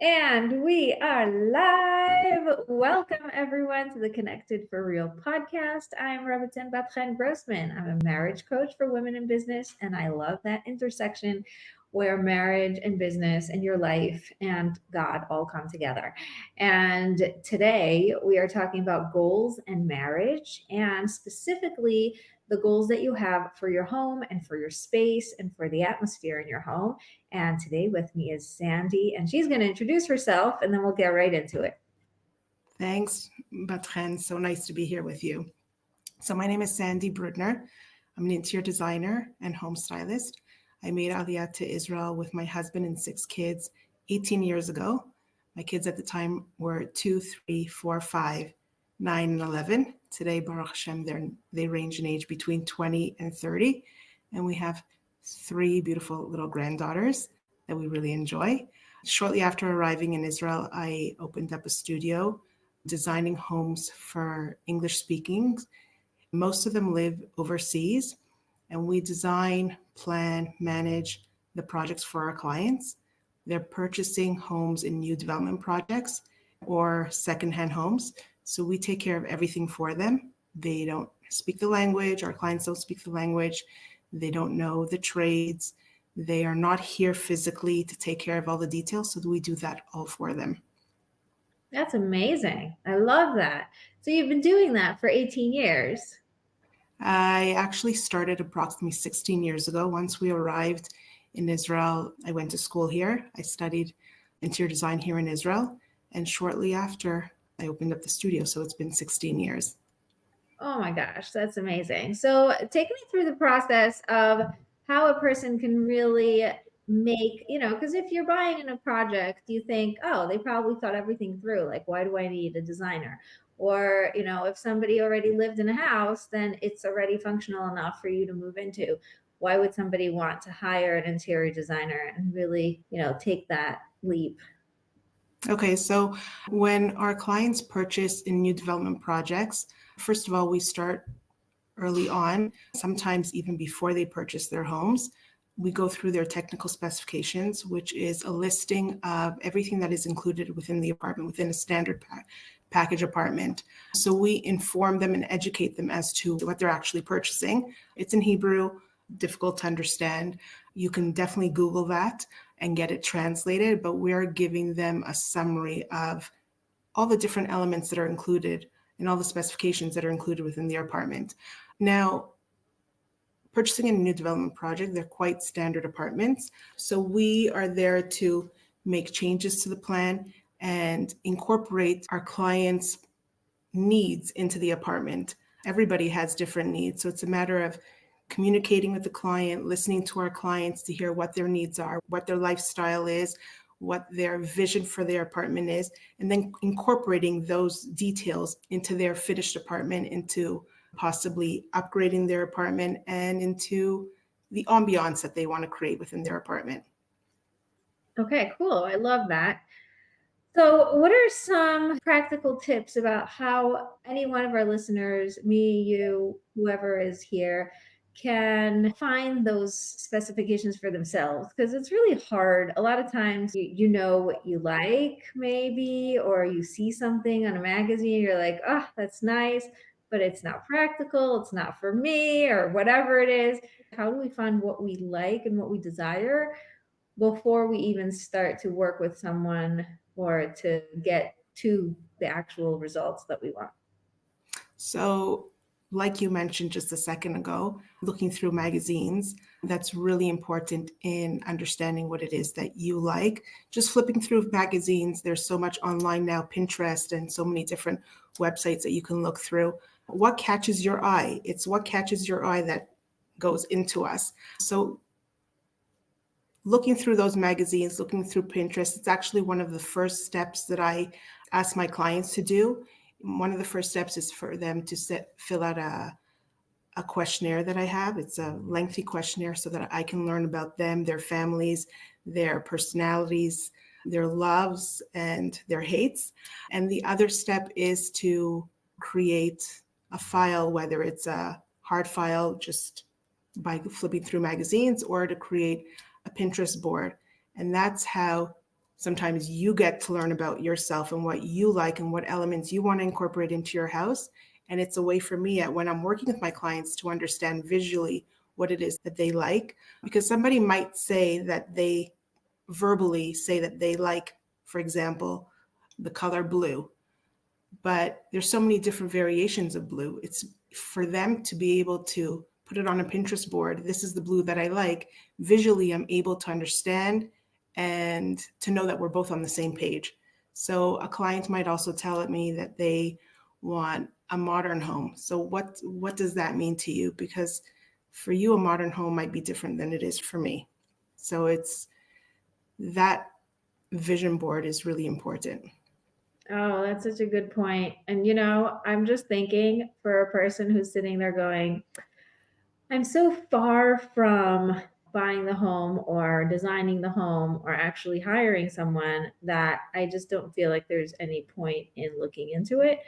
And we are live. Welcome, everyone, to the Connected for Real podcast. I'm Rebbetzin Bat-Chen Grossman. I'm a marriage coach for women in business, and I love that intersection where marriage and business and your life and God all come together. And today we are talking about goals and marriage, and specifically the goals that you have for your home and for your space and for the atmosphere in your home. And today with me is Sandy, and she's going to introduce herself and then we'll get right into it. Thanks, Bat-Chen. So nice to be here with you. So my name is Sandy Brudner. I'm an interior designer and home stylist. I made Aliyah to Israel with my husband and 6 kids 18 years ago. My kids at the time were 2, 3, 4, 5, 9, and 11. Today, Baruch Hashem, they range in age between 20 and 30. And we have 3 beautiful little granddaughters that we really enjoy. Shortly after arriving in Israel, I opened up a studio designing homes for English speaking. Most of them live overseas, and we design, plan, manage the projects for our clients. They're purchasing homes in new development projects or secondhand homes. So we take care of everything for them. They don't speak the language. Our clients don't speak the language. They don't know the trades. They are not here physically to take care of all the details. So we do that all for them. That's amazing. I love that. So you've been doing that for 18 years. I actually started approximately 16 years ago. Once we arrived in Israel, I went to school here. I studied interior design here in Israel. And shortly after, I opened up the studio. So it's been 16 years. Oh my gosh, that's amazing. So take me through the process of how a person can really make, because if you're buying in a project, you think, oh, they probably thought everything through. Like, why do I need a designer? Or, if somebody already lived in a house, then it's already functional enough for you to move into. Why would somebody want to hire an interior designer and really, take that leap? Okay, so when our clients purchase in new development projects, first of all, we start early on, sometimes even before they purchase their homes. We go through their technical specifications, which is a listing of everything that is included within the apartment, within a standard package apartment. So we inform them and educate them as to what they're actually purchasing. It's in Hebrew, difficult to understand. You can definitely Google that and get it translated, but we're giving them a summary of all the different elements that are included and all the specifications that are included within the apartment. Now, purchasing a new development project, they're quite standard apartments. So we are there to make changes to the plan and incorporate our clients' needs into the apartment. Everybody has different needs. So it's a matter of communicating with the client, listening to our clients to hear what their needs are, what their lifestyle is, what their vision for their apartment is, and then incorporating those details into their finished apartment, into possibly upgrading their apartment and into the ambiance that they want to create within their apartment. Okay, cool. I love that. So, what are some practical tips about how any one of our listeners, me, you, whoever is here, can find those specifications for themselves? Because it's really hard. A lot of times you know what you like, maybe, or you see something on a magazine, you're like, oh, that's nice, but it's not practical, it's not for me, or whatever it is. How do we find what we like and what we desire before we even start to work with someone or to get to the actual results that we want? So, like you mentioned just a second ago, looking through magazines, that's really important in understanding what it is that you like. Just flipping through magazines, there's so much online now, Pinterest, and so many different websites that you can look through. What catches your eye? It's what catches your eye that goes into us. So, looking through those magazines, looking through Pinterest, it's actually one of the first steps that I ask my clients to do. One of the first steps is for them to fill out a questionnaire that I have. It's a lengthy questionnaire so that I can learn about them, their families, their personalities, their loves and their hates. And the other step is to create a file, whether it's a hard file just by flipping through magazines or to create a Pinterest board. And that's how Sometimes you get to learn about yourself and what you like and what elements you want to incorporate into your house. And it's a way for me when I'm working with my clients to understand visually what it is that they like. Because somebody might say that they verbally say that they like, for example, the color blue, but there's so many different variations of blue. It's for them to be able to put it on a Pinterest board. This is the blue that I like. Visually, I'm able to understand and to know that we're both on the same page. So a client might also tell me that they want a modern home. So what does that mean to you? Because for you, a modern home might be different than it is for me. So it's that vision board is really important. Oh, that's such a good point. And I'm just thinking for a person who's sitting there going, I'm so far from buying the home or designing the home or actually hiring someone that I just don't feel like there's any point in looking into it.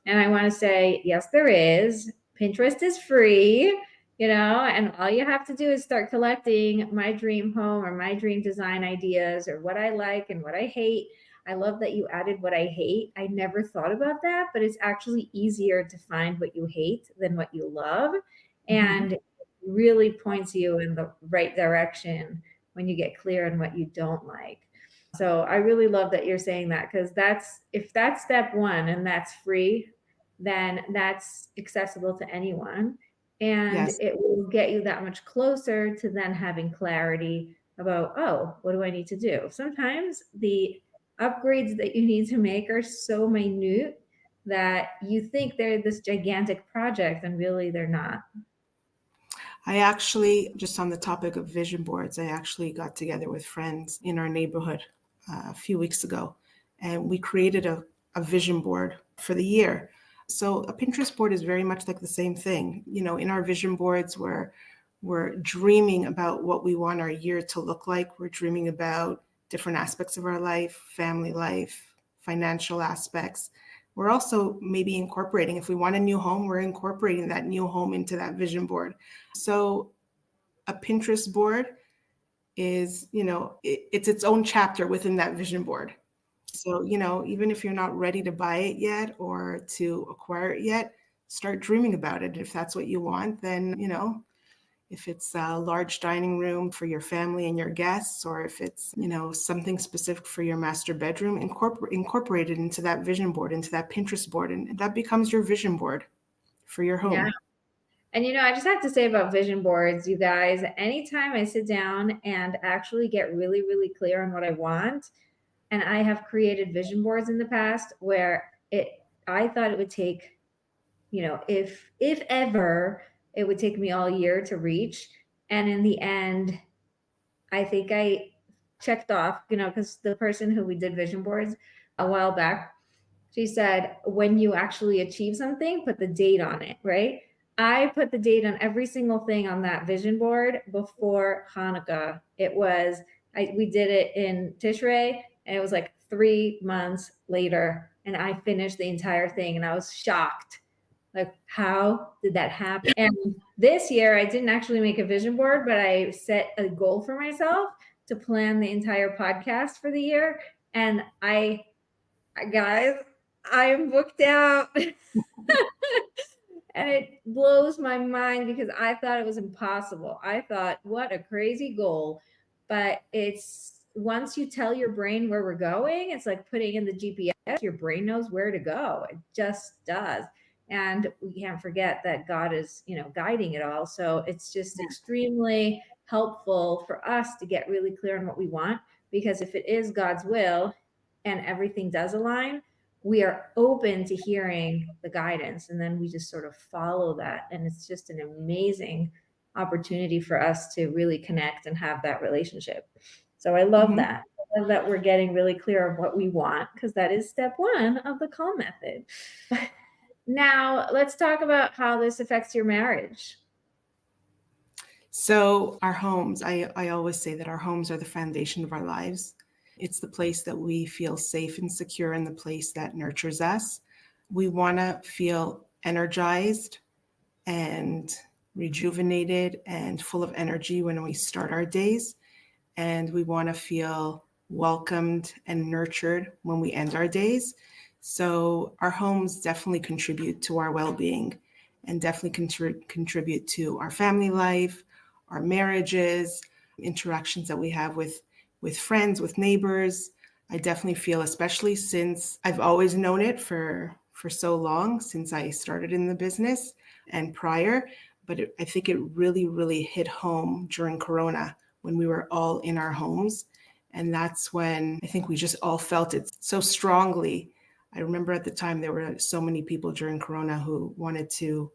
And I want to say, yes, there is. Pinterest is free, and all you have to do is start collecting my dream home or my dream design ideas or what I like and what I hate. I love that you added what I hate. I never thought about that, but it's actually easier to find what you hate than what you love. And it really points you in the right direction when you get clear on what you don't like. So I really love that you're saying that, because if that's step one and that's free, then that's accessible to anyone. And Yes. it will get you that much closer to then having clarity about, oh, what do I need to do? Sometimes the upgrades that you need to make are so minute that you think they're this gigantic project, and really they're not. I actually, just on the topic of vision boards, I actually got together with friends in our neighborhood a few weeks ago, and we created a vision board for the year. So a Pinterest board is very much like the same thing. In our vision boards, we're dreaming about what we want our year to look like. We're dreaming about different aspects of our life, family life, financial aspects. We're also maybe incorporating, if we want a new home, we're incorporating that new home into that vision board. So a Pinterest board is, it's its own chapter within that vision board. So, even if you're not ready to buy it yet or to acquire it yet, start dreaming about it. If that's what you want, then, if it's a large dining room for your family and your guests, or if it's, something specific for your master bedroom, incorporate it into that vision board, into that Pinterest board, and that becomes your vision board for your Yeah. home. And I just have to say about vision boards, you guys, anytime I sit down and actually get really, really clear on what I want, and I have created vision boards in the past where I thought it would take, if ever, it would take me all year to reach. And in the end, I think I checked off, because the person who we did vision boards a while back, she said, when you actually achieve something, put the date on it, right? I put the date on every single thing on that vision board before Hanukkah. We did it in Tishrei, and it was like 3 months later, and I finished the entire thing, and I was shocked. Like, how did that happen? And this year, I didn't actually make a vision board, but I set a goal for myself to plan the entire podcast for the year. And guys, I am booked out. And it blows my mind because I thought it was impossible. I thought, what a crazy goal. But it's once you tell your brain where we're going, it's like putting in the GPS, your brain knows where to go. It just does. And we can't forget that God is, guiding it all. So it's just extremely helpful for us to get really clear on what we want, because if it is God's will and everything does align, we are open to hearing the guidance, and then we just sort of follow that, and it's just an amazing opportunity for us to really connect and have that relationship. So I love that. I love that we're getting really clear of what we want, because that is step one of the call method. Now let's talk about how this affects your marriage. So our homes, I always say that our homes are the foundation of our lives. It's the place that we feel safe and secure, and the place that nurtures us. We want to feel energized and rejuvenated and full of energy when we start our days. And we want to feel welcomed and nurtured when we end our days. So our homes definitely contribute to our well-being and definitely contribute to our family life, our marriages, interactions that we have with friends, with neighbors. I definitely feel, especially since I've always known it for so long, since I started in the business and prior, but I think it really, really hit home during Corona when we were all in our homes. And that's when I think we just all felt it so strongly. I remember at the time there were so many people during Corona who wanted to,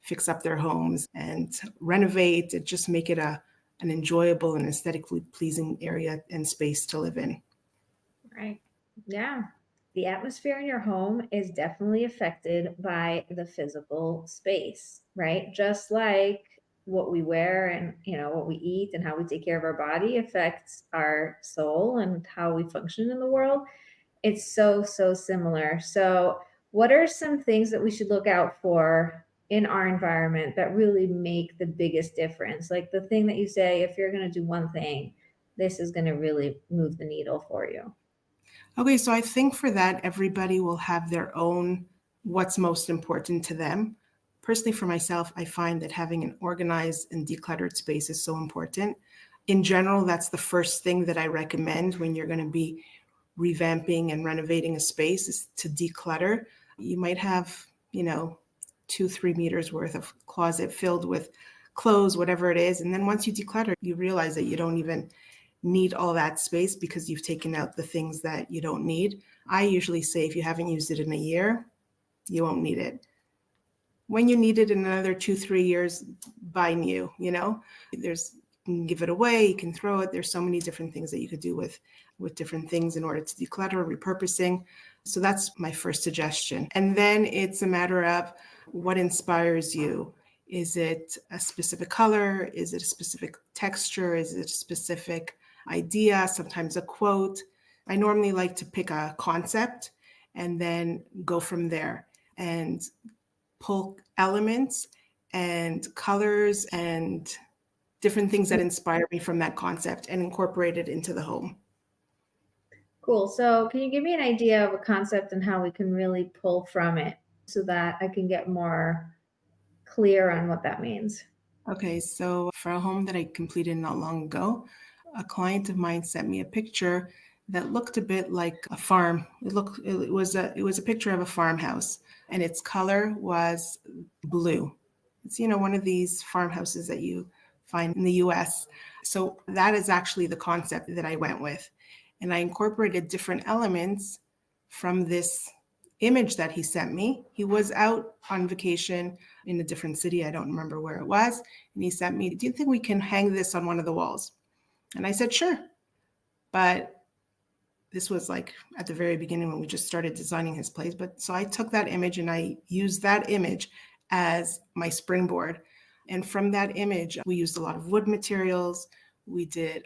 fix up their homes and renovate and just make it an enjoyable and aesthetically pleasing area and space to live in. Right. Yeah. The atmosphere in your home is definitely affected by the physical space, right? Just like what we wear and what we eat and how we take care of our body affects our soul and how we function in the world. It's so similar. So, what are some things that we should look out for in our environment that really make the biggest difference? Like the thing that you say, if you're going to do one thing, this is going to really move the needle for you. Okay, so I think for that, everybody will have their own what's most important to them. Personally, for myself, I find that having an organized and decluttered space is so important. In general, that's the first thing that I recommend when you're going to be revamping and renovating a space is to declutter. You might have, 2, 3 meters worth of closet filled with clothes, whatever it is. And then once you declutter, you realize that you don't even need all that space because you've taken out the things that you don't need. I usually say if you haven't used it in a year, you won't need it. When you need it in another 2, 3 years, buy new, There's you can give it away, you can throw it. There's so many different things that you could do with different things in order to declutter, repurposing. So that's my first suggestion. And then it's a matter of what inspires you. Is it a specific color? Is it a specific texture? Is it a specific idea? Sometimes a quote. I normally like to pick a concept and then go from there and pull elements and colors and different things that inspire me from that concept and incorporate it into the home. Cool. So, can you give me an idea of a concept and how we can really pull from it so that I can get more clear on what that means? Okay, so for a home that I completed not long ago, a client of mine sent me a picture that looked a bit like a farm. It was a picture of a farmhouse, and its color was blue. It's one of these farmhouses that you find in the US. So that is actually the concept that I went with. And I incorporated different elements from this image that he sent me. He was out on vacation in a different city. I don't remember where it was. And he sent me, "Do you think we can hang this on one of the walls?" And I said, "Sure." But this was like at the very beginning when we just started designing his place. But so I took that image and I used that image as my springboard. And from that image, we used a lot of wood materials. We did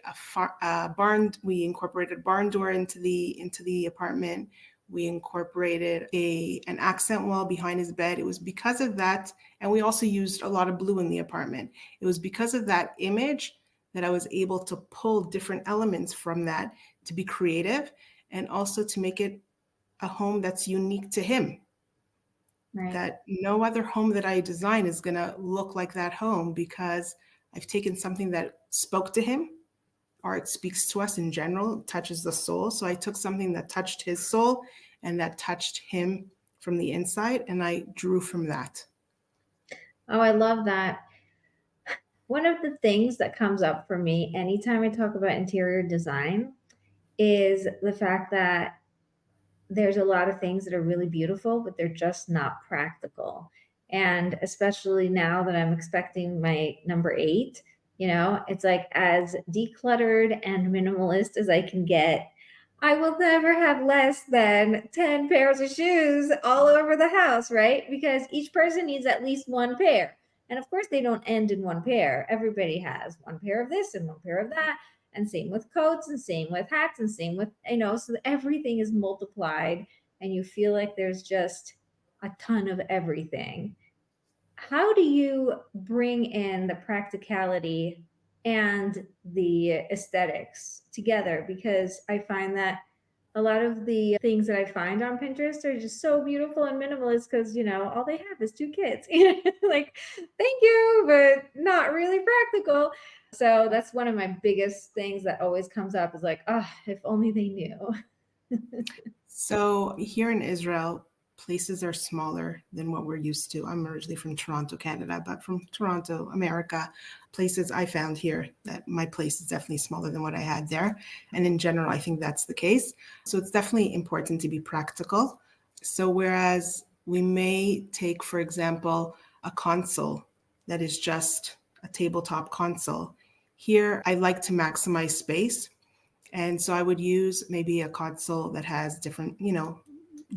a barn. We incorporated a barn door into the apartment. We incorporated an accent wall behind his bed. It was because of that, and we also used a lot of blue in the apartment. It was because of that image that I was able to pull different elements from that to be creative and also to make it a home that's unique to him. Right. That no other home that I design is going to look like that home because I've taken something that spoke to him. Art speaks to us in general, touches the soul. So I took something that touched his soul and that touched him from the inside, and I drew from that. Oh, I love that. One of the things that comes up for me anytime I talk about interior design is the fact that there's a lot of things that are really beautiful, but they're just not practical. And especially now that I'm expecting my number 8, it's like as decluttered and minimalist as I can get. I will never have less than 10 pairs of shoes all over the house, right? Because each person needs at least one pair. And of course, they don't end in one pair. Everybody has one pair of this and one pair of that, and same with coats and same with hats and same with so everything is multiplied and you feel like there's just a ton of everything. How do you bring in the practicality and the aesthetics together, because I find that a lot of the things that I find on Pinterest are just so beautiful and minimalist because, all they have is two kids. Like, thank you, but not really practical. So that's one of my biggest things that always comes up is like, oh, if only they knew. So here in Israel, places are smaller than what we're used to. I'm originally from Toronto, Canada, but from Toronto, America, places I found here that my place is definitely smaller than what I had there. And in general, I think that's the case. So it's definitely important to be practical. So whereas we may take, for example, a console that is just a tabletop console, here I like to maximize space. And so I would use maybe a console that has different,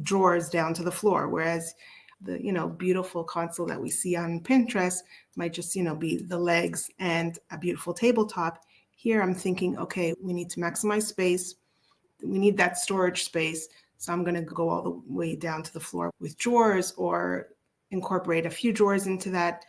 drawers down to the floor, whereas the, beautiful console that we see on Pinterest might just, be the legs and a beautiful tabletop. Here I'm thinking, okay, we need to maximize space. We need that storage space. So I'm going to go all the way down to the floor with drawers or incorporate a few drawers into that,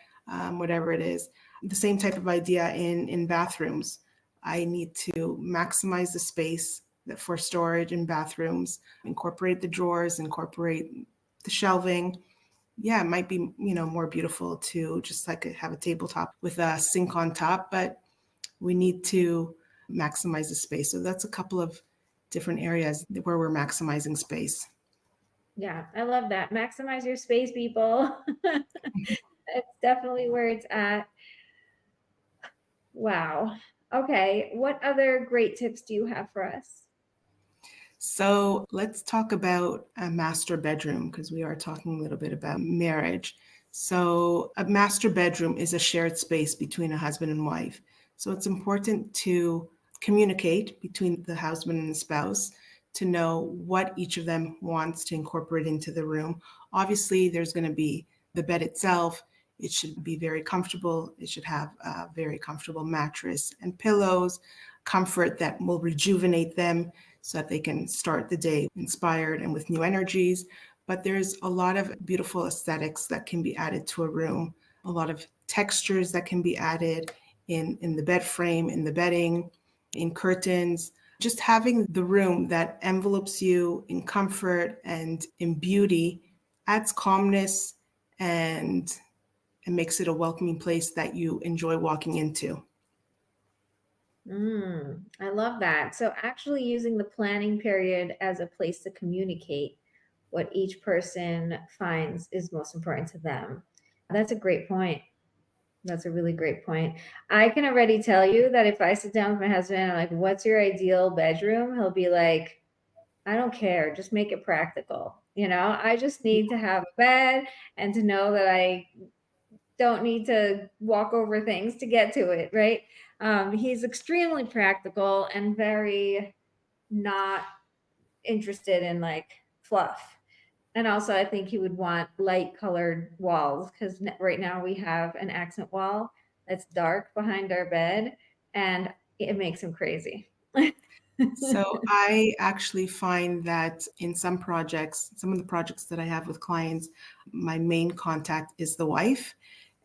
whatever it is. The same type of idea in bathrooms. I need to maximize the space for storage in bathrooms, incorporate the drawers, incorporate the shelving. Yeah, it might be, more beautiful to just like have a tabletop with a sink on top, but we need to maximize the space. So that's a couple of different areas where we're maximizing space. Yeah, I love that. Maximize your space, people. It's definitely where it's at. Wow. Okay. What other great tips do you have for us? So let's talk about a master bedroom because we are talking a little bit about marriage. So a master bedroom is a shared space between a husband and wife. So it's important to communicate between the husband and the spouse to know what each of them wants to incorporate into the room. Obviously, there's going to be the bed itself. It should be very comfortable. It should have a very comfortable mattress and pillows, comfort that will rejuvenate them so that they can start the day inspired and with new energies. But there's a lot of beautiful aesthetics that can be added to a room, a lot of textures that can be added in the bed frame, in the bedding, in curtains. Just having the room that envelopes you in comfort and in beauty adds calmness and makes it a welcoming place that you enjoy walking into. I love that. So, actually, using the planning period as a place to communicate what each person finds is most important to them. That's a great point. That's a really great point. I can already tell you that if I sit down with my husband and I'm like, what's your ideal bedroom? He'll be like, I don't care. Just make it practical. I just need to have a bed and to know that I don't need to walk over things to get to it, right? He's extremely practical and very not interested in like fluff. And also, I think he would want light colored walls because right now we have an accent wall that's dark behind our bed and it makes him crazy. So I actually find that in some projects, some of the projects that I have with clients, my main contact is the wife.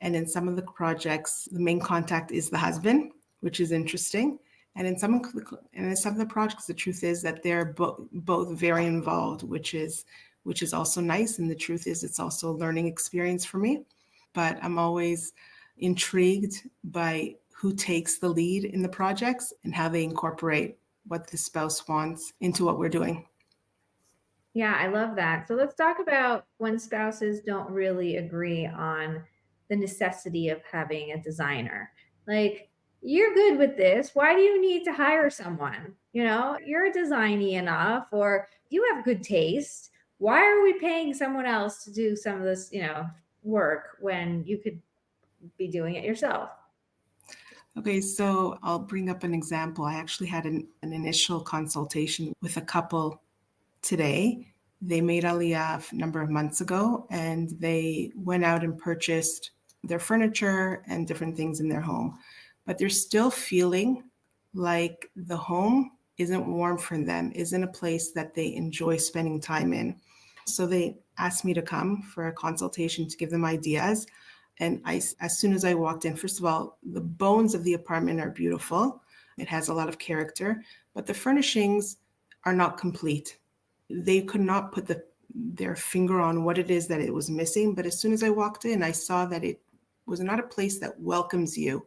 And in some of the projects, the main contact is the husband, which is interesting. And in some of the projects, the truth is that they're both very involved, which is also nice. And the truth is, it's also a learning experience for me. But I'm always intrigued by who takes the lead in the projects and how they incorporate what the spouse wants into what we're doing. Yeah, I love that. So let's talk about when spouses don't really agree on the necessity of having a designer. Like, you're good with this. Why do you need to hire someone? You're designy enough, or you have good taste. Why are we paying someone else to do some of this, work when you could be doing it yourself? Okay, so I'll bring up an example. I actually had an initial consultation with a couple today. They made Aliyah a number of months ago and they went out and purchased their furniture and different things in their home. But they're still feeling like the home isn't warm for them, isn't a place that they enjoy spending time in. So they asked me to come for a consultation to give them ideas And as soon as I walked in, first of all, the bones of the apartment are beautiful. It has a lot of character, but the furnishings are not complete. They could not put their finger on what it is that it was missing. But as soon as I walked in, I saw that it was not a place that welcomes you.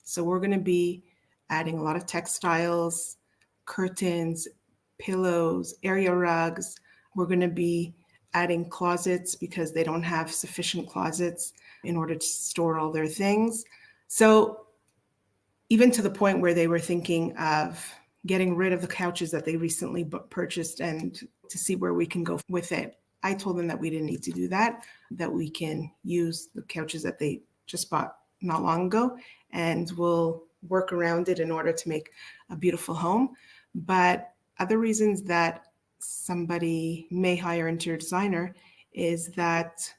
So we're going to be adding a lot of textiles, curtains, pillows, area rugs. We're going to be adding closets because they don't have sufficient closets in order to store all their things. So even to the point where they were thinking of getting rid of the couches that they recently purchased and to see where we can go with it. I told them that we didn't need to do that, that we can use the couches that they just bought not long ago, and we'll work around it in order to make a beautiful home. But other reasons that somebody may hire an interior designer is that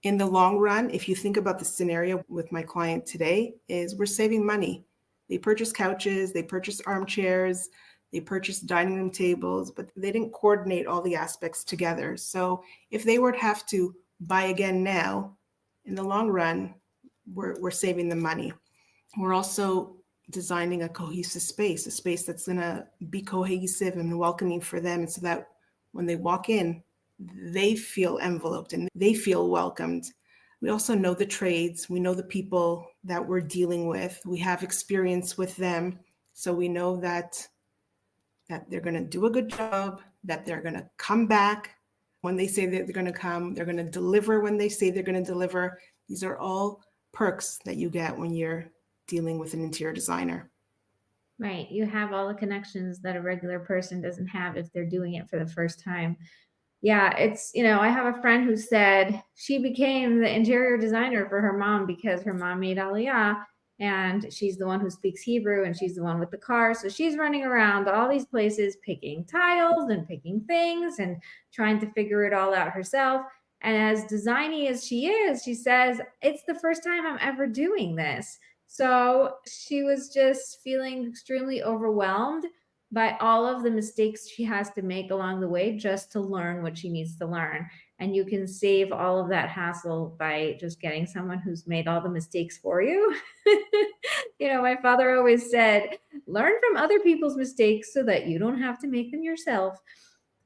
in the long run, if you think about the scenario with my client today, is we're saving money. They purchased couches, they purchased armchairs, they purchased dining room tables, but they didn't coordinate all the aspects together. So if they were to have to buy again now, in the long run, we're saving them money. We're also designing a cohesive space, a space that's going to be cohesive and welcoming for them, and so that when they walk in, they feel enveloped and they feel welcomed. We also know the trades. We know the people that we're dealing with. We have experience with them. So we know that they're going to do a good job, that they're going to come back when they say that they're going to come. They're going to deliver when they say they're going to deliver. These are all perks that you get when you're dealing with an interior designer. Right. You have all the connections that a regular person doesn't have if they're doing it for the first time. Yeah, I have a friend who said she became the interior designer for her mom because her mom made Aliyah, and she's the one who speaks Hebrew, and she's the one with the car. So she's running around all these places picking tiles and picking things and trying to figure it all out herself. And as designy as she is, she says, it's the first time I'm ever doing this. So she was just feeling extremely overwhelmed by all of the mistakes she has to make along the way just to learn what she needs to learn. And you can save all of that hassle by just getting someone who's made all the mistakes for you. My father always said, learn from other people's mistakes so that you don't have to make them yourself.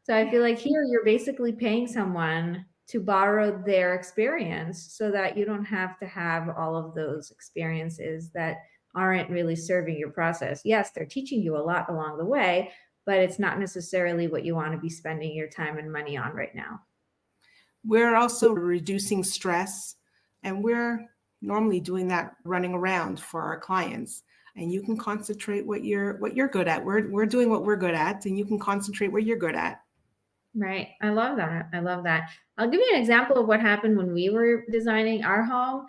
So I feel like here you're basically paying someone to borrow their experience so that you don't have to have all of those experiences that aren't really serving your process. Yes, they're teaching you a lot along the way, but it's not necessarily what you want to be spending your time and money on right now. We're also reducing stress, and we're normally doing that running around for our clients. And you can concentrate what you're good at. We're doing what we're good at, and you can concentrate what you're good at. Right. I love that. I love that. I'll give you an example of what happened when we were designing our home.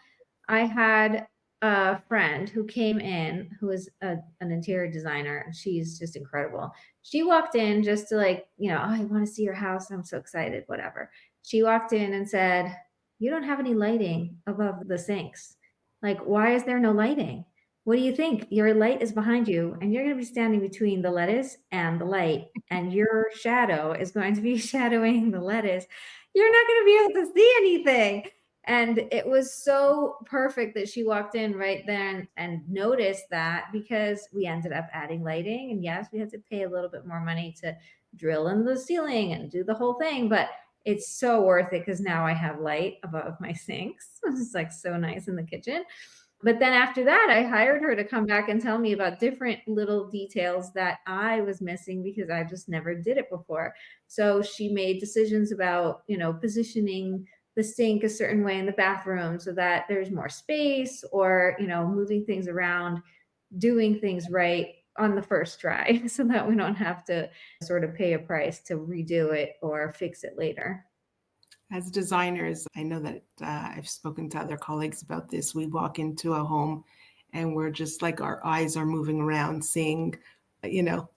I had a friend who came in who was an interior designer. She's just incredible. She walked in just to oh, I want to see your house. I'm so excited, whatever. She walked in and said, you don't have any lighting above the sinks. Like, why is there no lighting? What do you think? Your light is behind you, and you're going to be standing between the lettuce and the light, and your shadow is going to be shadowing the lettuce. You're not going to be able to see anything. And it was so perfect that she walked in right then and noticed that, because we ended up adding lighting. And yes, we had to pay a little bit more money to drill in the ceiling and do the whole thing, but it's so worth it because now I have light above my sinks. It's like so nice in the kitchen. But then after that, I hired her to come back and tell me about different little details that I was missing because I just never did it before. So she made decisions about, positioning the sink a certain way in the bathroom so that there's more space, or, moving things around, doing things right on the first try so that we don't have to sort of pay a price to redo it or fix it later. As designers, I know that I've spoken to other colleagues about this. We walk into a home and we're just like our eyes are moving around, seeing,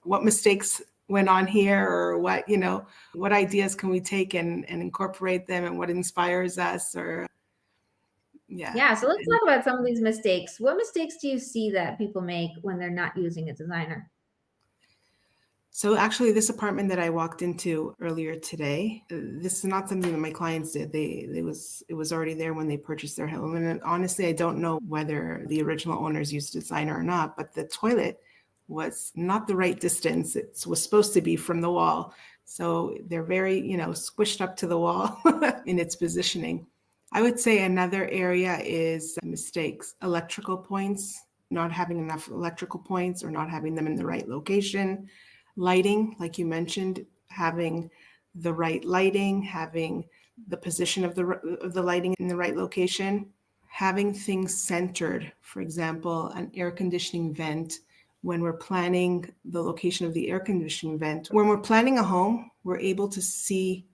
what mistakes went on here, or what ideas can we take and incorporate them, and what inspires us, or Yeah, so let's talk about some of these mistakes. What mistakes do you see that people make when they're not using a designer? So actually, this apartment that I walked into earlier today, this is not something that my clients did. It was already there when they purchased their home. And honestly, I don't know whether the original owners used a designer or not, but the toilet was not the right distance. It was supposed to be from the wall. So they're very, squished up to the wall in its positioning. I would say another area is mistakes, electrical points, not having enough electrical points or not having them in the right location. Lighting, like you mentioned, having the right lighting, having the position of the lighting in the right location, having things centered. For example, an air conditioning vent. When we're planning the location of the air conditioning vent, when we're planning a home, we're able to see,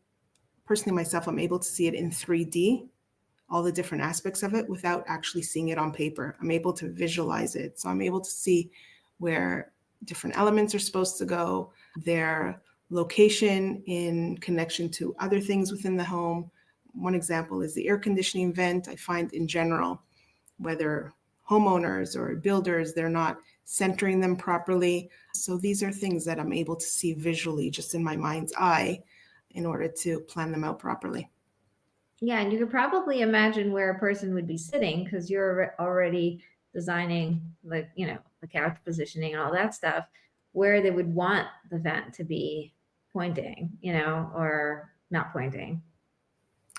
personally myself, I'm able to see it in 3D, all the different aspects of it without actually seeing it on paper. I'm able to visualize it. So I'm able to see where different elements are supposed to go, their location in connection to other things within the home. One example is the air conditioning vent. I find in general, whether homeowners or builders, they're not centering them properly. So these are things that I'm able to see visually just in my mind's eye in order to plan them out properly. Yeah, and you could probably imagine where a person would be sitting because you're already designing the couch positioning and all that stuff, where they would want the vent to be pointing, or not pointing.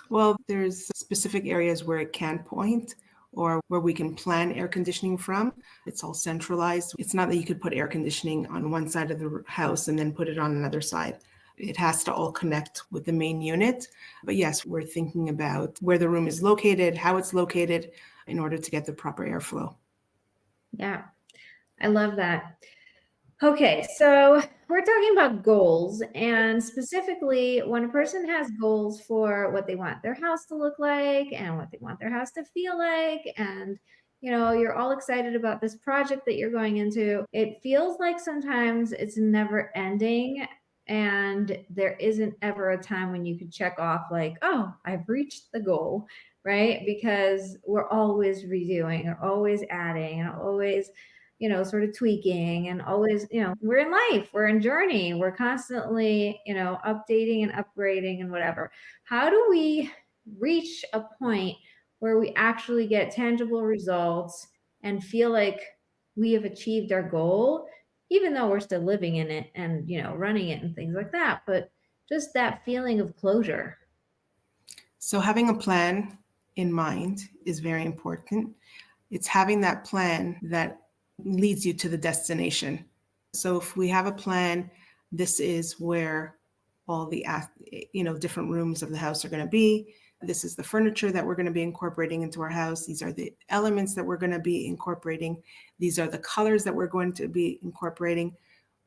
Well, there's specific areas where it can point or where we can plan air conditioning from. It's all centralized. It's not that you could put air conditioning on one side of the house and then put it on another side. It has to all connect with the main unit. But yes, we're thinking about where the room is located, how it's located in order to get the proper airflow. Yeah, I love that. Okay, so we're talking about goals, and specifically when a person has goals for what they want their house to look like and what they want their house to feel like, and you're all excited about this project that you're going into, it feels like sometimes it's never ending, and there isn't ever a time when you could check off, like, oh, I've reached the goal, right? Because we're always redoing, or always adding, and always sort of tweaking, and always, we're in life, we're in journey, we're constantly, updating and upgrading and whatever. How do we reach a point where we actually get tangible results and feel like we have achieved our goal, even though we're still living in it and, running it and things like that, but just that feeling of closure? So having a plan in mind is very important. It's having that plan that leads you to the destination. So if we have a plan, this is where all the different rooms of the house are going to be. This is the furniture that we're going to be incorporating into our house. These are the elements that we're going to be incorporating. These are the colors that we're going to be incorporating.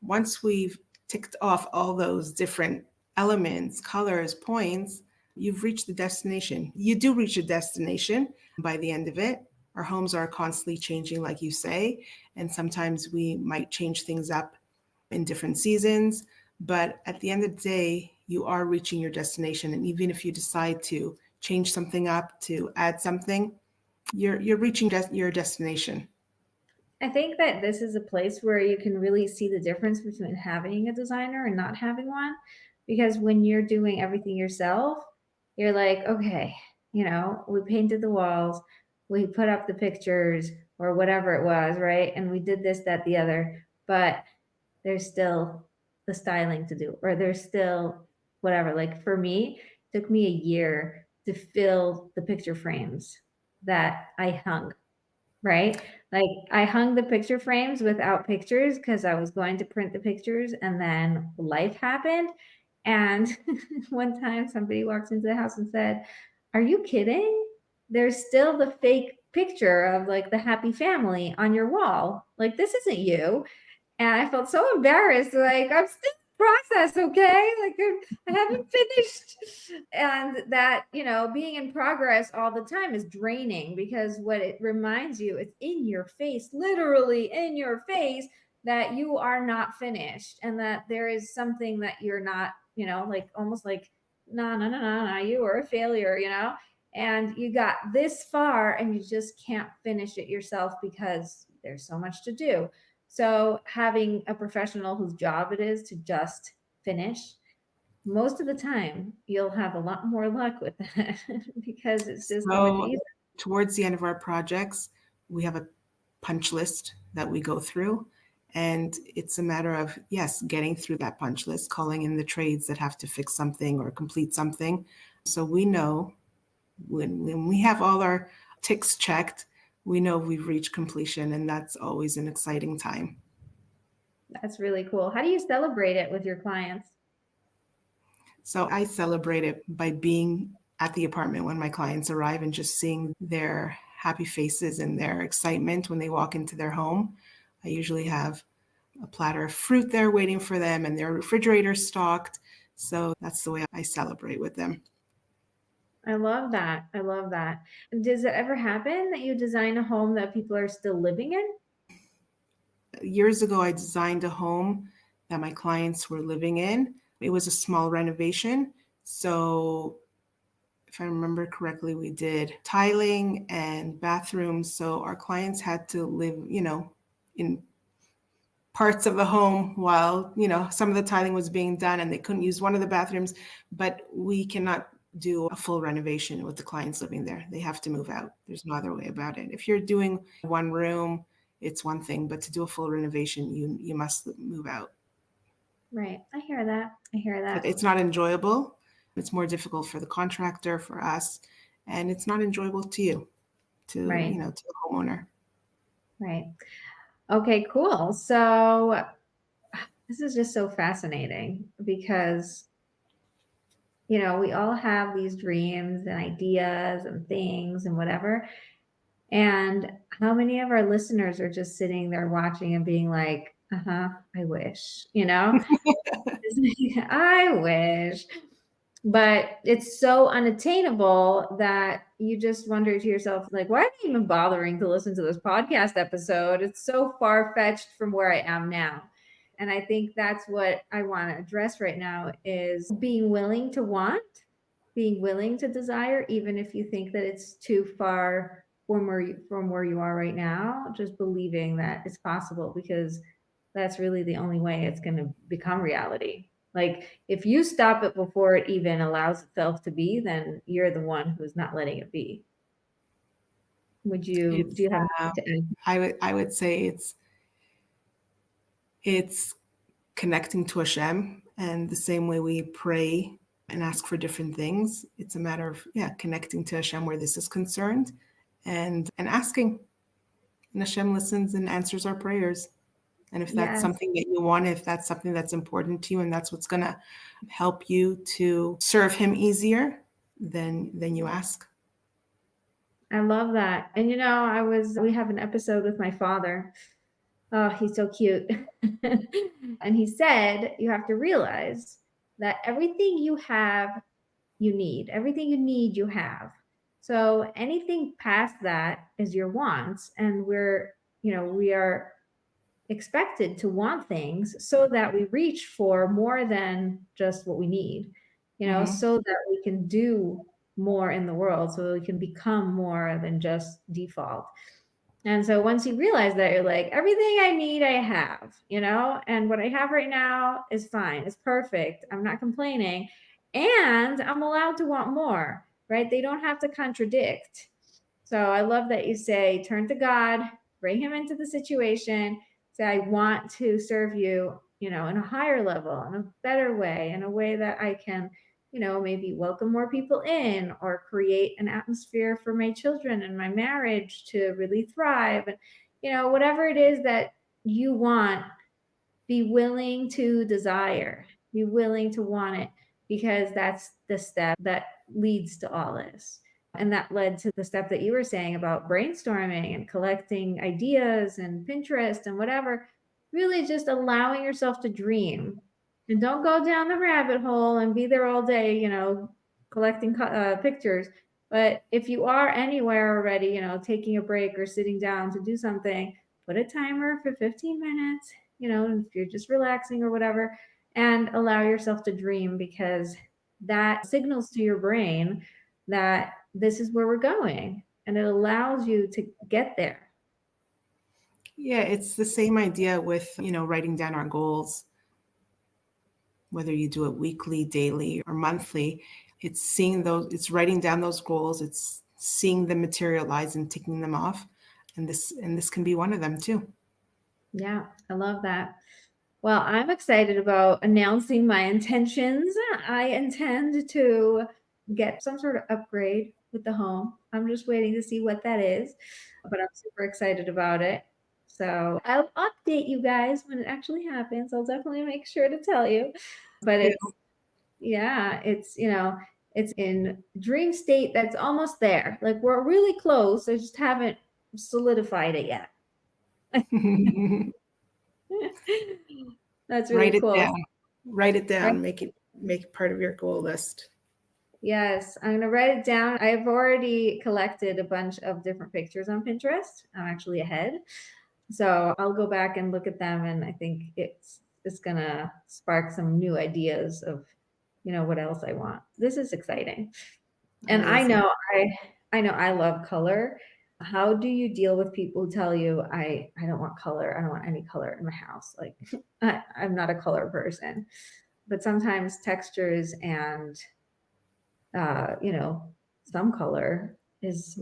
Once we've ticked off all those different elements, colors, points, you've reached the destination. You do reach a destination by the end of it. Our homes are constantly changing, like you say, and sometimes we might change things up in different seasons. But at the end of the day, you are reaching your destination. And even if you decide to change something up, to add something, you're reaching your destination. I think that this is a place where you can really see the difference between having a designer and not having one. Because when you're doing everything yourself, you're like, okay, we painted the walls, we put up the pictures or whatever it was, right? And we did this, that, the other, but there's still the styling to do, or there's still whatever. Like for me, it took me a year to fill the picture frames that I hung, right? Like I hung the picture frames without pictures because I was going to print the pictures, and then life happened. And one time somebody walked into the house and said, "Are you kidding? There's still the fake picture of like the happy family on your wall. Like this isn't you." And I felt so embarrassed, like I'm still in process, okay? Like I haven't finished. And that, being in progress all the time is draining, because what it reminds you, it's in your face, literally in your face, that you are not finished, and that there is something that you're not, like almost like, no, no, no, no, no, you are a failure, and you got this far and you just can't finish it yourself because there's so much to do. So having a professional whose job it is to just finish, most of the time you'll have a lot more luck with that because it's just so much So easier. towards the end of our projects, we have a punch list that we go through. And it's a matter of, yes, getting through that punch list, calling in the trades that have to fix something or complete something. So we know when we have all our ticks checked, we know we've reached completion, and that's always an exciting time. That's really cool. How do you celebrate it with your clients? So I celebrate it by being at the apartment when my clients arrive and just seeing their happy faces and their excitement when they walk into their home. I usually have a platter of fruit there waiting for them and their refrigerator stocked. So that's the way I celebrate with them. I love that. I love that. Does it ever happen that you design a home that people are still living in? Years ago, I designed a home that my clients were living in. It was a small renovation. So if I remember correctly, we did tiling and bathrooms. So our clients had to live, in parts of the home while, some of the tiling was being done and they couldn't use one of the bathrooms. But we cannot do a full renovation with the clients living there. They have to move out. There's no other way about it. If you're doing one room, it's one thing, but to do a full renovation, you must move out. Right. I hear that. I hear But that. it's not enjoyable. It's more difficult for the contractor, for us, and it's not enjoyable to you, Right. to the homeowner. Right. Okay, cool. So this is just so fascinating because, we all have these dreams and ideas and things and whatever. And how many of our listeners are just sitting there watching and being like, uh-huh, I wish, I wish. But it's so unattainable that you just wonder to yourself, like, why am I even bothering to listen to this podcast episode? It's so far fetched from where I am now. And I think that's what I want to address right now is being willing to want, being willing to desire, even if you think that it's too far from where you are right now, just believing that it's possible because that's really the only way it's going to become reality. Like if you stop it before it even allows itself to be, then you're the one who's not letting it be. Do It's you have anything to add? I would say it's connecting to Hashem, and the same way we pray and ask for different things. It's a matter of connecting to Hashem where this is concerned, and asking, and Hashem listens and answers our prayers. And if that's Yes, something that you want, if that's something that's important to you, and that's what's going to help you to serve Him easier, then you ask. I love that. And we have an episode with my father. Oh, he's so cute. And he said, you have to realize that everything you have, you need. Everything you need, you have. So anything past that is your wants. And we are expected to want things so that we reach for more than just what we need, Hmm. so that we can do more in the world, so we can become more than just default. And so once you realize that, you're like, everything I need, I have, and what I have right now is fine. It's perfect. I'm not complaining. And I'm allowed to want more, right? They don't have to contradict. So I love that you say, turn to God, bring him into the situation, say, I want to serve you, in a higher level, in a better way, in a way that I can, maybe welcome more people in or create an atmosphere for my children and my marriage to really thrive. And, whatever it is that you want, be willing to desire, be willing to want it, because that's the step that leads to all this. And that led to the step that you were saying about brainstorming and collecting ideas and Pinterest and whatever, really just allowing yourself to dream. And don't go down the rabbit hole and be there all day, collecting pictures. But if you are anywhere already, taking a break or sitting down to do something, put a timer for 15 minutes, if you're just relaxing or whatever, and allow yourself to dream because that signals to your brain that this is where we're going and it allows you to get there. Yeah, it's the same idea with, writing down our goals, whether you do it weekly, daily, or monthly. It's writing down those goals, it's seeing them materialize and ticking them off. And this can be one of them too. Yeah, I love that. Well, I'm excited about announcing my intentions. I intend to get some sort of upgrade with the home. I'm just waiting to see what that is, but I'm super excited about it. So I'll update you guys when it actually happens. I'll definitely make sure to tell you. But Yeah. yeah, it's in dream state that's almost there. Like we're really close. I just haven't solidified it yet. That's Write really it cool. down. Write it Right? down. Make it part of your goal list. Yes, I'm gonna write it down. I've already collected a bunch of different pictures on Pinterest. I'm actually ahead. So I'll go back and look at them, and I think it's gonna spark some new ideas of, what else I want. This is exciting. And Amazing. I know I love color. How do you deal with people who tell you I don't want color, I don't want any color in my house? Like I'm not a color person. But sometimes textures and some color is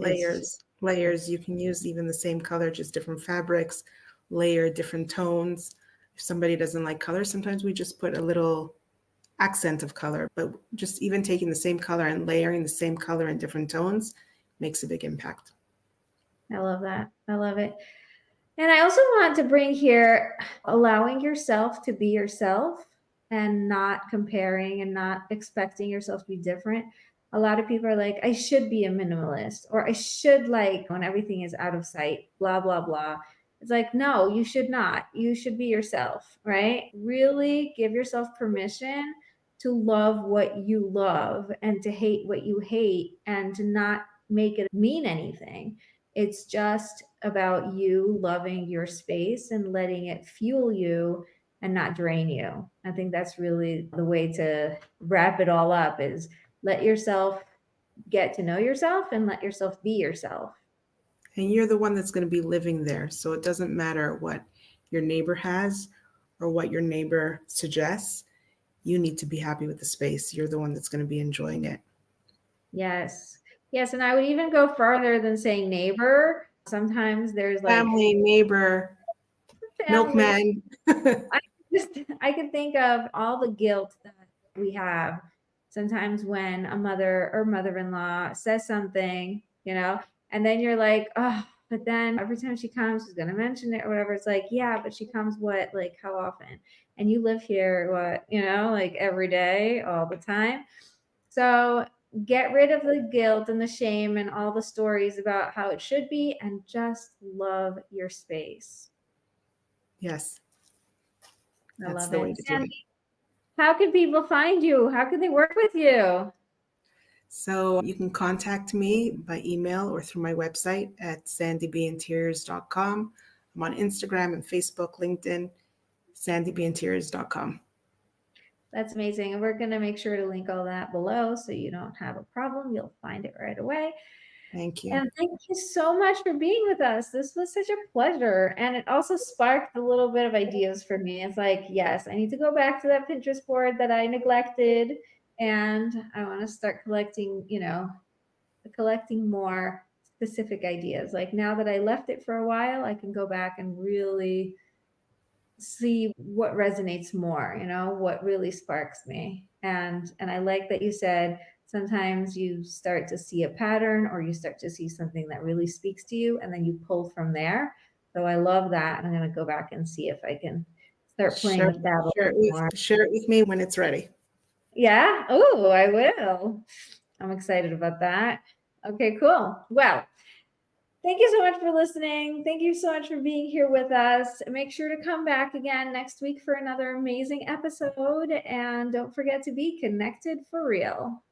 Layers. You can use even the same color, just different fabrics, layer different tones. If somebody doesn't like color, sometimes we just put a little accent of color, but just even taking the same color and layering the same color in different tones makes a big impact. I love that. I love it. And I also want to bring here allowing yourself to be yourself and not comparing and not expecting yourself to be different. A lot of people are like, I should be a minimalist, or I should like when everything is out of sight, blah, blah, blah. It's like, no, you should not. You should be yourself, right? Really give yourself permission to love what you love and to hate what you hate and to not make it mean anything. It's just about you loving your space and letting it fuel you and not drain you. I think that's really the way to wrap it all up is let yourself get to know yourself and let yourself be yourself. And you're the one that's going to be living there. So it doesn't matter what your neighbor has or what your neighbor suggests. You need to be happy with the space. You're the one that's going to be enjoying it. Yes. Yes. And I would even go further than saying neighbor. Sometimes there's like Family, neighbor, family. milkman. I I can think of all the guilt that we have sometimes when a mother or mother-in-law says something, and then you're like, oh, but then every time she comes, she's gonna mention it or whatever. It's like, yeah, but she comes what, like how often? And you live here, what, like every day, all the time. So get rid of the guilt and the shame and all the stories about how it should be and just love your space. Yes, I that's love the way it. to do it. How can people find you? How can they work with you? So you can contact me by email or through my website at sandybinteriors.com. I'm on Instagram and Facebook, LinkedIn, sandybinteriors.com. That's amazing. And we're going to make sure to link all that below so you don't have a problem. You'll find it right away. Thank you. And thank you so much for being with us. This was such a pleasure. And it also sparked a little bit of ideas for me. It's like, yes, I need to go back to that Pinterest board that I neglected. And I want to start collecting more specific ideas. Like now that I left it for a while, I can go back and really see what resonates more, what really sparks me. And I like that you said sometimes you start to see a pattern or you start to see something that really speaks to you and then you pull from there. So I love that. And I'm going to go back and see if I can start playing Share, with that a share, little it more. with, share it with me when it's ready. Yeah. Oh, I will. I'm excited about that. Okay, cool. Well, thank you so much for listening. Thank you so much for being here with us. Make sure to come back again next week for another amazing episode. And don't forget to be connected for real.